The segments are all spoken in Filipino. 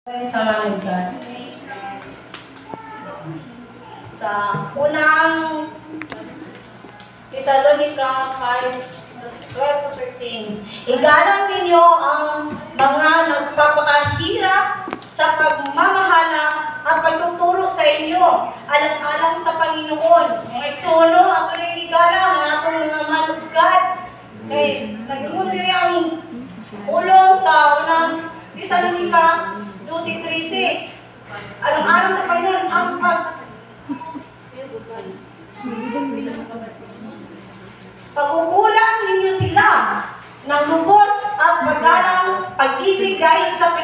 Sa Manila. Sa unang Thessalonica 5:12-13. Igalang ninyo ang mga nagpapakahirap sa pagmamahala at pagtuturo sa inyo, alang-alang sa Panginoon. Mga igsuno, ako rin igalang ang atong mga manugad. Kay nagmuti ang ulong sa unang Thessalonica 12:13. Alang-alang sa Panginoon ang pagugulang ninyo sila ng lubos at paggarang pag-ibig dahil sa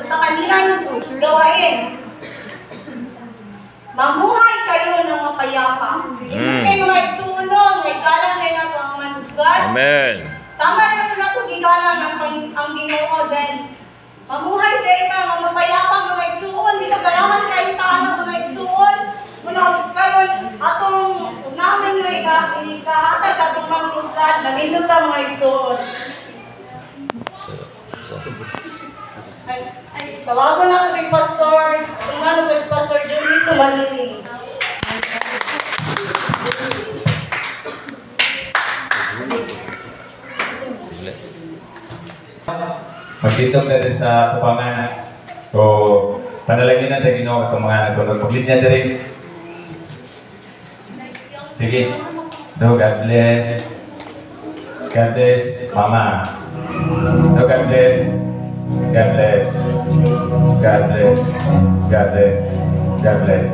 kanilang gawain. Mamuhay kayo ng mapayapa. Hindi kayo mga igsuno, may galang rin ako ang manugad. Amen. Sama na ito gigalang ang Ginoo din. Mamuhay din ang mapayapa mga igsuon, di kagalaman kayo tanang mga igsuon. Muna karon atong namin nga ikahatag sa atong manugad, nalinod ka mga igsuon. Ay, tawagon na ko si Pastor, tumano ko si Pastor Julie Sumaliling. Magdito ka rin sa tupangan. So, panalangin na sa Ginoo itong mga nagtulog. Paglinya na rin. Sige. Do, God bless. God bless, Mama. Do, God bless. God bless. God bless. God bless. God bless.